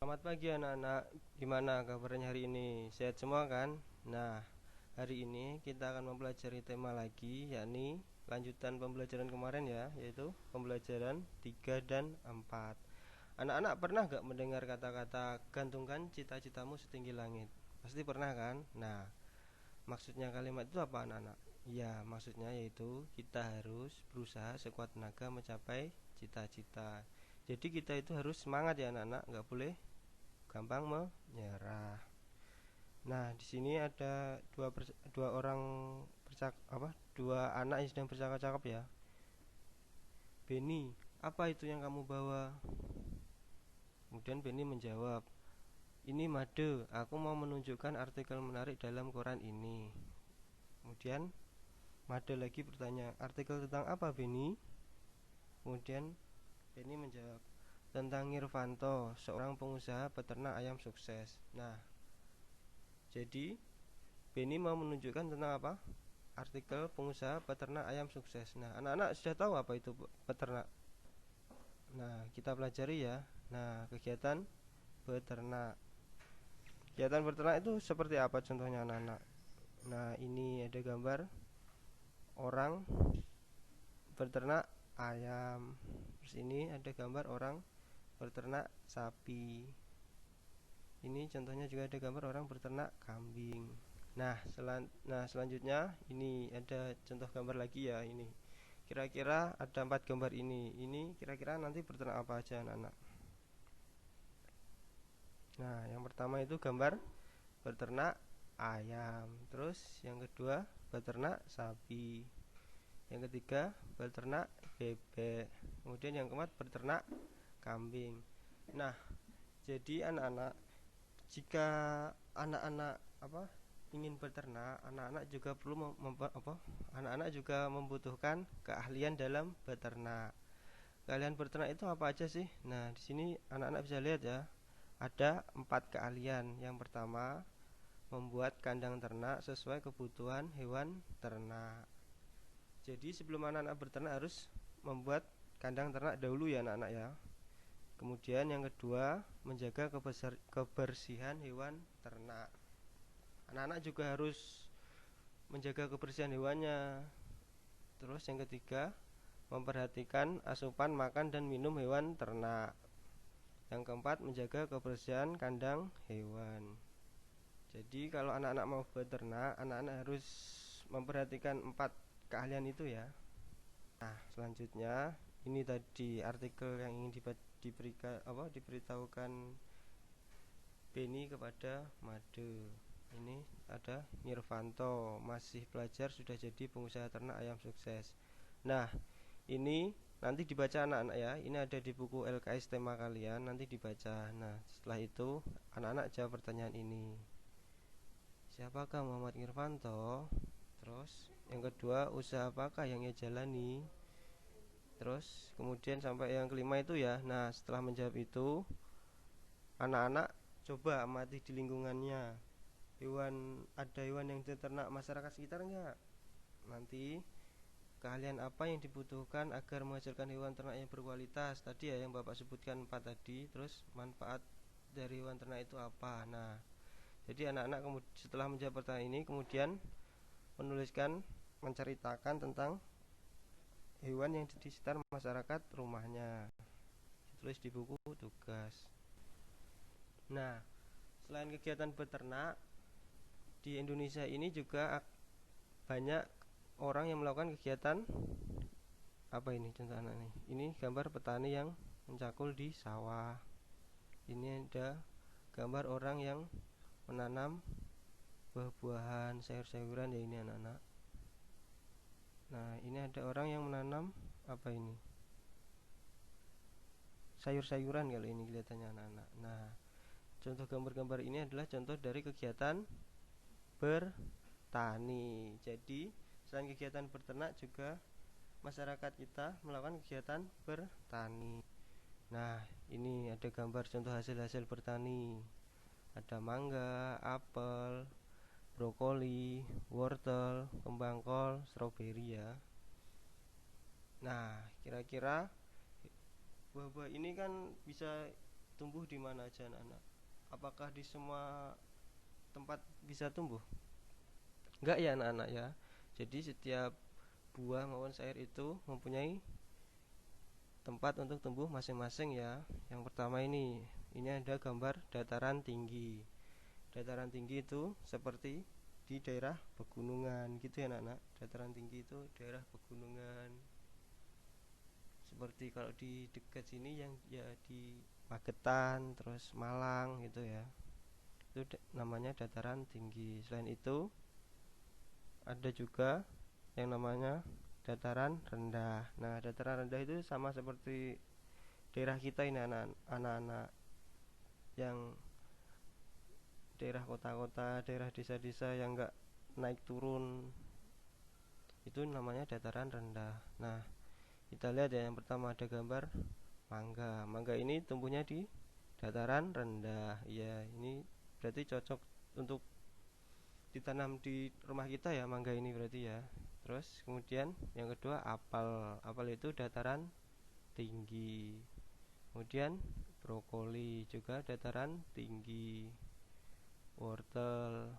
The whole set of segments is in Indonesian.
Selamat pagi anak-anak, gimana kabarnya hari ini? Sehat semua kan? Nah, hari ini kita akan mempelajari tema lagi, yakni lanjutan pembelajaran kemarin ya, yaitu pembelajaran 3 dan 4. Anak-anak pernah gak mendengar kata-kata gantungkan cita-citamu setinggi langit? Pasti pernah kan? Nah, maksudnya kalimat itu apa anak-anak? Ya, maksudnya yaitu kita harus berusaha sekuat tenaga mencapai cita-cita. Jadi kita itu harus semangat ya anak-anak, nggak boleh gampang menyerah. Nah, di sini ada dua orang dua anak yang sedang bercakap-cakap ya. Benny, apa itu yang kamu bawa? Kemudian Benny menjawab, ini Made, aku mau menunjukkan artikel menarik dalam koran ini. Kemudian Made lagi bertanya, artikel tentang apa Benny? Kemudian Benny menjawab, tentang Irvanto, seorang pengusaha peternak ayam sukses. Nah, jadi Benny mau menunjukkan tentang apa? Artikel pengusaha peternak ayam sukses. Nah, anak-anak sudah tahu apa itu peternak? Nah, kita pelajari ya. Nah, kegiatan beternak. Kegiatan beternak itu seperti apa contohnya anak-anak? Nah, ini ada gambar orang beternak ayam. Terus ini ada gambar orang beternak sapi. Ini contohnya juga ada gambar orang beternak kambing. Nah, selanjutnya ini ada contoh gambar lagi ya ini. Kira-kira ada 4 gambar ini. Ini kira-kira nanti beternak apa aja anak-anak? Nah, yang pertama itu gambar beternak ayam. Terus yang kedua beternak sapi. Yang ketiga beternak bebek. Kemudian yang keempat beternak kambing. Nah, jadi anak-anak, jika anak-anak ingin beternak, anak-anak juga perlu anak-anak juga membutuhkan keahlian dalam beternak. Keahlian beternak itu apa aja sih? Nah, di sini anak-anak bisa lihat ya, ada 4 keahlian. Yang pertama, membuat kandang ternak sesuai kebutuhan hewan ternak. Jadi sebelum anak-anak beternak harus membuat kandang ternak dahulu ya anak-anak ya. Kemudian yang kedua, menjaga kebersihan hewan ternak. Anak-anak juga harus menjaga kebersihan hewannya. Terus yang ketiga, memperhatikan asupan makan dan minum hewan ternak. Yang keempat, menjaga kebersihan kandang hewan. Jadi kalau anak-anak mau beternak, anak-anak harus memperhatikan 4 keahlian itu ya. Nah, selanjutnya ini tadi artikel yang ingin diberitahukan Benny kepada Made. Ini ada Nirvanto, masih pelajar sudah jadi pengusaha ternak ayam sukses. Nah, ini nanti dibaca anak-anak ya. Ini ada di buku LKS tema kalian, nanti dibaca. Nah, setelah itu anak-anak jawab pertanyaan ini. Siapakah Muhammad Nirvanto? Terus yang kedua, usaha apakah yang ia jalani? Terus kemudian sampai yang kelima itu ya. Nah, setelah menjawab itu, anak-anak coba amati di lingkungannya. Ada hewan yang diternak masyarakat sekitar enggak? Nanti keahlian apa yang dibutuhkan agar menghasilkan hewan ternak yang berkualitas? Tadi ya yang Bapak sebutkan 4 tadi. Terus manfaat dari hewan ternak itu apa? Nah, jadi anak-anak setelah menjawab pertanyaan ini kemudian menceritakan tentang hewan yang di sekitar masyarakat rumahnya. Ditulis di buku tugas. Nah, selain kegiatan beternak, di Indonesia ini juga banyak orang yang melakukan kegiatan apa ini contoh anak nih. Ini gambar petani yang mencakul di sawah. Ini ada gambar orang yang menanam buah-buahan, sayur-sayuran ya ini anak-anak. Nah, ini ada orang yang menanam apa ini? Sayur-sayuran kalau ini kelihatannya anak-anak. Nah, contoh gambar-gambar ini adalah contoh dari kegiatan bertani. Jadi, selain kegiatan berternak juga masyarakat kita melakukan kegiatan bertani. Nah, ini ada gambar contoh hasil-hasil bertani. Ada mangga, apel, brokoli, wortel, kembang kol, stroberi ya. Nah, kira-kira buah-buah ini kan bisa tumbuh di mana aja anak-anak? Apakah di semua tempat bisa tumbuh? Enggak ya anak-anak ya. Jadi setiap buah maupun sayur itu mempunyai tempat untuk tumbuh masing-masing ya. Yang pertama ini ada gambar dataran tinggi. Dataran tinggi itu seperti di daerah pegunungan gitu ya anak-anak. Dataran tinggi itu daerah pegunungan. Seperti kalau di dekat sini yang ya di Magetan, terus Malang gitu ya. Itu namanya dataran tinggi. Selain itu ada juga yang namanya dataran rendah. Nah, dataran rendah itu sama seperti daerah kita ini anak-anak yang daerah kota-kota, daerah desa-desa yang enggak naik turun, itu namanya dataran rendah. Nah, kita lihat ya, yang pertama ada gambar mangga. Mangga ini tumbuhnya di dataran rendah. Ya, ini berarti cocok untuk ditanam di rumah kita ya, mangga ini berarti ya. Terus kemudian yang kedua apel. Apel itu dataran tinggi. Kemudian brokoli juga dataran tinggi. Wortel,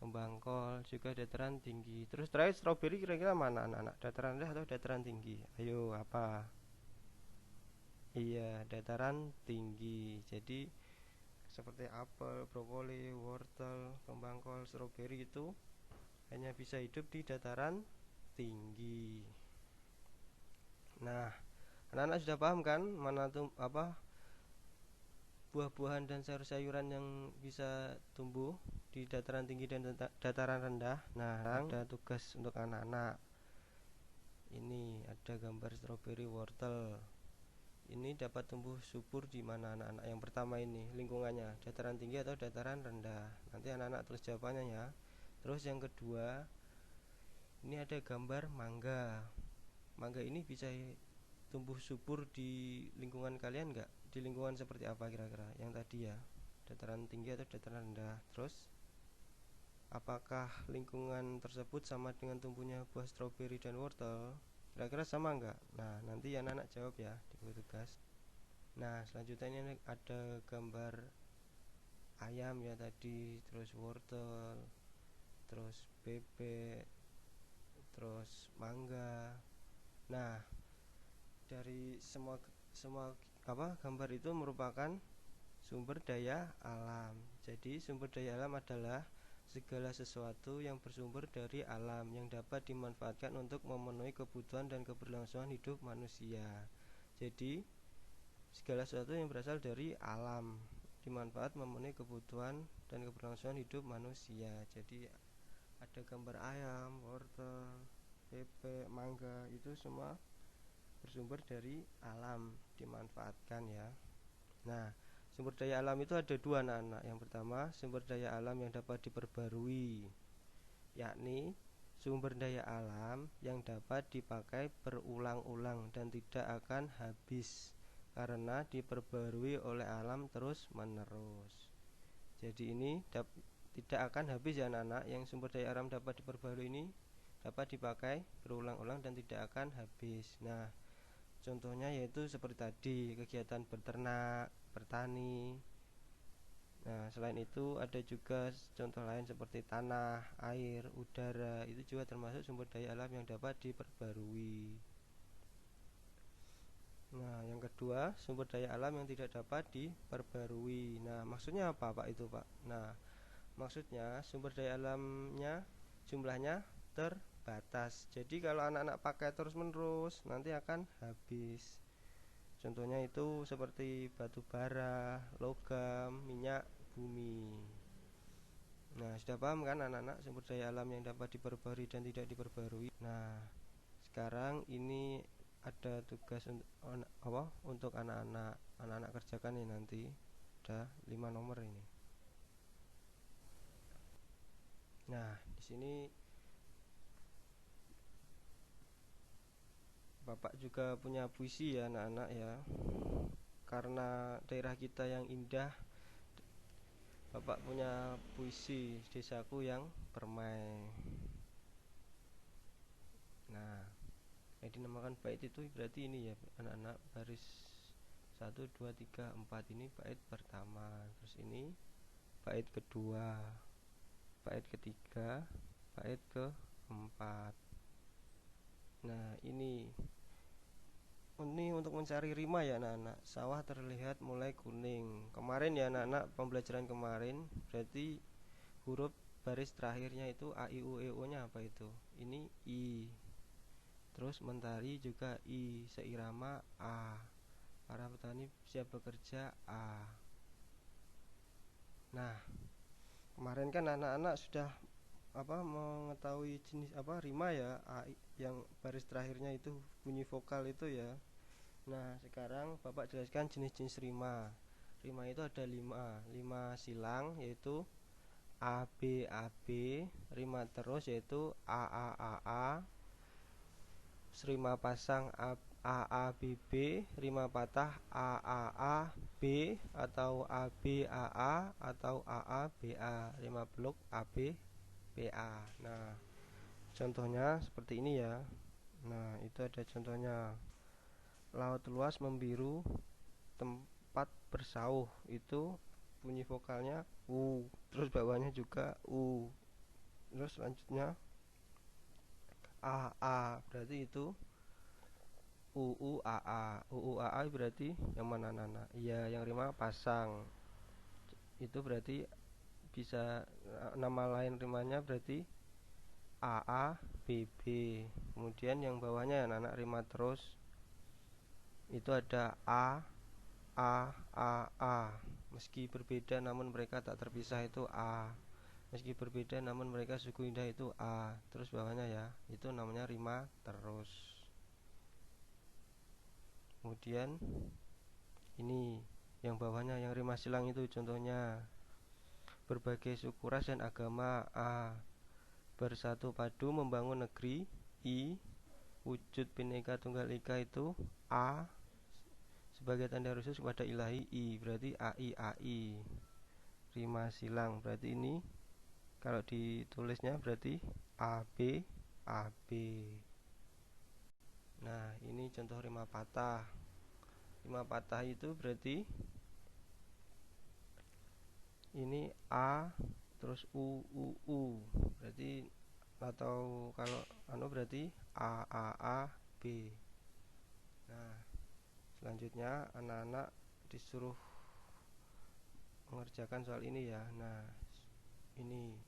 kembang kol juga dataran tinggi. Terus terakhir stroberi, kira-kira mana anak-anak? Dataran rendah atau dataran tinggi? Ayo, apa? Iya, dataran tinggi. Jadi seperti apel, brokoli, wortel, kembang kol, stroberi itu hanya bisa hidup di dataran tinggi. Nah, anak-anak sudah paham kan mana tuh apa buah-buahan dan sayur-sayuran yang bisa tumbuh di dataran tinggi dan dataran rendah. Nah, ada tugas untuk anak-anak. Ini ada gambar stroberi wortel. Ini dapat tumbuh subur di mana anak-anak? Yang pertama ini lingkungannya, dataran tinggi atau dataran rendah. Nanti anak-anak tulis jawabannya ya. Terus yang kedua, ini ada gambar mangga. Mangga ini bisa tumbuh subur di lingkungan kalian enggak? Di lingkungan seperti apa kira-kira? Yang tadi ya, dataran tinggi atau dataran rendah. Terus apakah lingkungan tersebut sama dengan tumbuhnya buah stroberi dan wortel? Kira-kira sama enggak? Nah, nanti anak-anak jawab ya di buku tugas. Nah, selanjutnya ini ada gambar ayam ya tadi, terus wortel, terus bebek, terus mangga. Nah, dari semua semua gambar itu merupakan sumber daya alam. Jadi sumber daya alam adalah segala sesuatu yang bersumber dari alam yang dapat dimanfaatkan untuk memenuhi kebutuhan dan keberlangsungan hidup manusia. Jadi segala sesuatu yang berasal dari alam dimanfaat memenuhi kebutuhan dan keberlangsungan hidup manusia. Jadi ada gambar ayam, wortel, bebek, mangga, itu semua bersumber dari alam dimanfaatkan ya. Nah, sumber daya alam itu ada dua anak-anak. Yang pertama, sumber daya alam yang dapat diperbarui, yakni sumber daya alam yang dapat dipakai berulang-ulang dan tidak akan habis karena diperbarui oleh alam terus-menerus. Jadi ini tidak akan habis ya anak-anak. Yang sumber daya alam dapat diperbarui ini dapat dipakai berulang-ulang dan tidak akan habis. Nah, contohnya yaitu seperti tadi, kegiatan beternak, bertani. Nah, selain itu ada juga contoh lain seperti tanah, air, udara. Itu juga termasuk sumber daya alam yang dapat diperbarui. Nah, yang kedua, sumber daya alam yang tidak dapat diperbarui. Nah, maksudnya apa Pak itu Pak? Nah, maksudnya sumber daya alamnya jumlahnya terbatas. Jadi kalau anak-anak pakai terus-menerus nanti akan habis. Contohnya itu seperti batu bara, logam, minyak bumi. Nah, sudah paham kan anak-anak sumber daya alam yang dapat diperbarui dan tidak diperbarui? Nah, sekarang ini ada tugas untuk anak-anak kerjakan nih nanti. Ada 5 nomor ini. Nah, di sini Bapak juga punya puisi ya anak-anak ya. Karena daerah kita yang indah, Bapak punya puisi Desaku yang Permai. Nah, yang dinamakan bait itu berarti ini ya anak-anak, baris 1 2 3 4 ini bait pertama, terus ini bait kedua, bait ketiga, bait keempat. Nah, ini untuk mencari rima ya anak-anak. Sawah terlihat mulai kuning. Kemarin ya anak-anak, pembelajaran kemarin berarti huruf baris terakhirnya itu a i u e o nya apa itu? Ini i. Terus mentari juga i, seirama a. Para petani siap bekerja a. Nah, kemarin kan anak-anak sudah mengetahui jenis rima ya, a, yang baris terakhirnya itu bunyi vokal itu ya. Nah, sekarang Bapak jelaskan jenis-jenis rima. Rima itu ada 5 silang, yaitu A B A B, rima terus yaitu A A A A, rima pasang A A B B, rima patah A A A B atau A B A A atau A A B A, rima blok A B B A. Nah, contohnya seperti ini ya. Nah, itu ada contohnya. Laut luas membiru, tempat bersauh, itu bunyi vokalnya u, terus bawahnya juga u. Terus selanjutnya a a, berarti itu u u a a. U u a a berarti yang mana nana? Iya, yang rima pasang. Itu berarti bisa nama lain rimanya berarti a a b b. Kemudian yang bawahnya anak-anak rima terus, itu ada a a a a. Meski berbeda namun mereka tak terpisah, itu a. Meski berbeda namun mereka suku indah, itu a. Terus bawahnya ya, itu namanya rima terus. Kemudian ini yang bawahnya yang rima silang, itu contohnya berbagai suku ras dan agama a. Bersatu padu membangun negeri i. Wujud Bhinneka Tunggal Ika itu a. Sebagai tanda khusus kepada ilahi i, berarti ai ai. Rima silang berarti ini kalau ditulisnya berarti AB AB. Nah, ini contoh rima patah. Rima patah itu berarti ini A terus U. Berarti atau kalau berarti A B. Nah, selanjutnya anak-anak disuruh mengerjakan soal ini ya. Nah, ini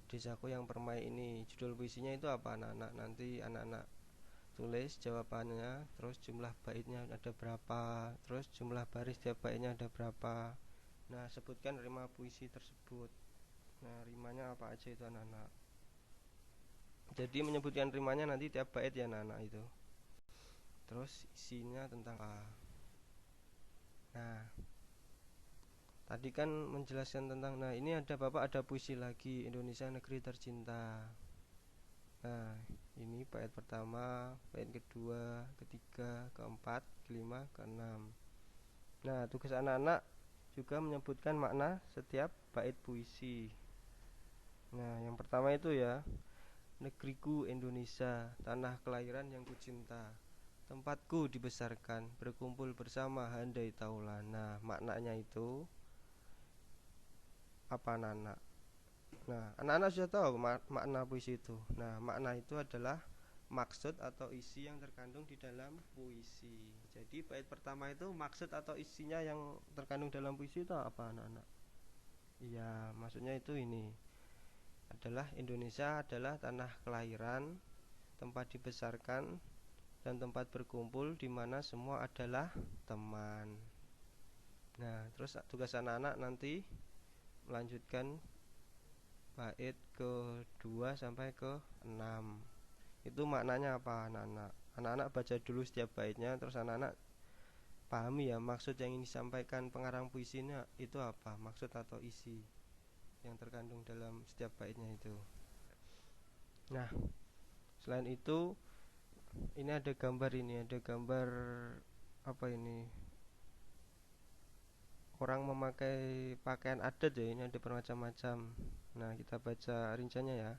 Desaku yang Permai ini judul puisinya itu apa anak-anak? Nanti anak-anak tulis jawabannya, terus jumlah baitnya ada berapa, terus jumlah baris tiap baitnya ada berapa. Nah, sebutkan rima puisi tersebut. Nah, rimanya apa aja itu anak-anak. Jadi menyebutkan rimanya nanti tiap bait ya anak-anak itu. Terus isinya tentang apa. Nah, tadi kan menjelaskan tentang, nah ini ada Bapak ada puisi lagi, Indonesia Negeri Tercinta. Nah, ini bait pertama, bait kedua, ketiga, keempat, kelima, keenam. Nah, tugas anak-anak juga menyebutkan makna setiap bait puisi. Nah, yang pertama itu ya, negeriku Indonesia, tanah kelahiran yang kucinta, tempatku dibesarkan, berkumpul bersama handai taula. Nah, maknanya itu apa anak-anak? Nah, anak-anak sudah tahu makna puisi itu. Nah, makna itu adalah maksud atau isi yang terkandung di dalam puisi. Jadi bait pertama itu maksud atau isinya yang terkandung dalam puisi itu apa anak-anak? Iya, maksudnya itu ini adalah Indonesia adalah tanah kelahiran, tempat dibesarkan, dan tempat berkumpul di mana semua adalah teman. Nah, terus tugas anak-anak nanti melanjutkan bait ke-2 sampai ke-6. Itu maknanya apa anak-anak? Anak-anak baca dulu setiap baitnya, terus anak-anak pahami ya maksud yang ingin disampaikan pengarang puisinya itu apa, maksud atau isi yang terkandung dalam setiap baitnya itu. Nah, selain itu ini ada gambar, apa ini, orang memakai pakaian adat ya, ini ada bermacam-macam. Nah, kita baca rinciannya ya.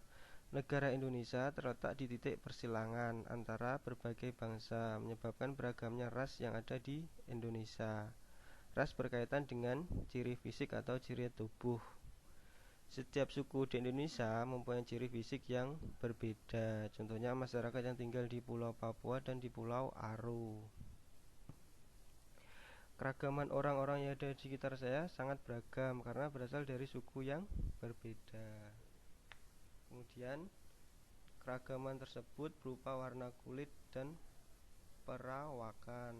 Negara Indonesia terletak di titik persilangan antara berbagai bangsa, menyebabkan beragamnya ras yang ada di Indonesia. Ras berkaitan dengan ciri fisik atau ciri tubuh. Setiap suku di Indonesia mempunyai ciri fisik yang berbeda. Contohnya masyarakat yang tinggal di Pulau Papua dan di Pulau Aru. Keragaman orang-orang yang ada di sekitar saya sangat beragam karena berasal dari suku yang berbeda. Kemudian keragaman tersebut berupa warna kulit dan perawakan.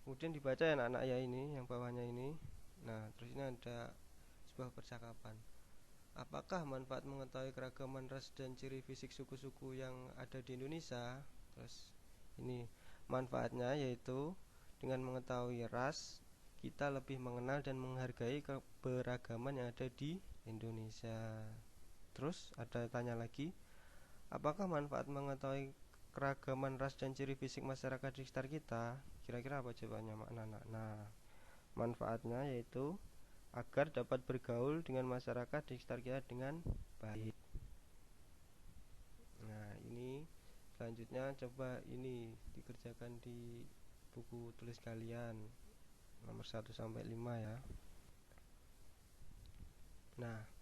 Kemudian dibaca ya anak-anak ya, ini yang bawahnya ini. Nah, terus ini ada sebuah percakapan. Apakah manfaat mengetahui keragaman ras dan ciri fisik suku-suku yang ada di Indonesia? Terus ini manfaatnya yaitu dengan mengetahui ras, kita lebih mengenal dan menghargai keberagaman yang ada di Indonesia. Terus ada tanya lagi, apakah manfaat mengetahui keragaman ras dan ciri fisik masyarakat di sekitar kita? Kira-kira apa jawabannya, anak-anak? Nah, manfaatnya yaitu agar dapat bergaul dengan masyarakat di sekitar kita dengan baik. Nah, ini selanjutnya coba ini dikerjakan di buku tulis kalian nomor 1 sampai 5 ya. Nah,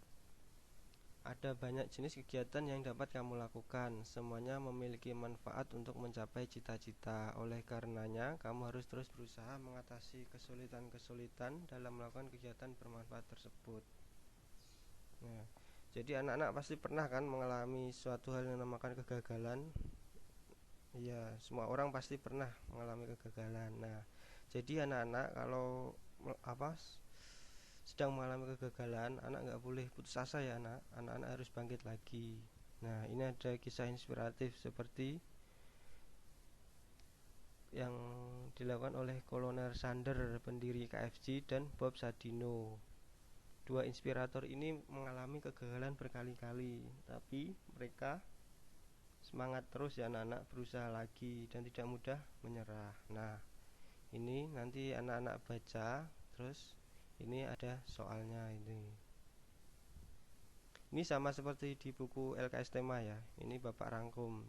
ada banyak jenis kegiatan yang dapat kamu lakukan. Semuanya memiliki manfaat untuk mencapai cita-cita. Oleh karenanya, kamu harus terus berusaha mengatasi kesulitan-kesulitan dalam melakukan kegiatan bermanfaat tersebut. Nah, jadi anak-anak pasti pernah kan mengalami suatu hal yang dinamakan kegagalan. Iya, semua orang pasti pernah mengalami kegagalan. Nah, jadi anak-anak kalau sedang mengalami kegagalan, anak nggak boleh putus asa ya anak. Anak-anak harus bangkit lagi. Nah, ini ada kisah inspiratif seperti yang dilakukan oleh Kolonel Sander, pendiri KFC, dan Bob Sadino. Dua inspirator ini mengalami kegagalan berkali-kali, tapi mereka semangat terus ya anak-anak, berusaha lagi dan tidak mudah menyerah. Nah, ini nanti anak-anak baca, terus ini ada soalnya ini. Ini sama seperti di buku LKS tema ya. Ini Bapak rangkum.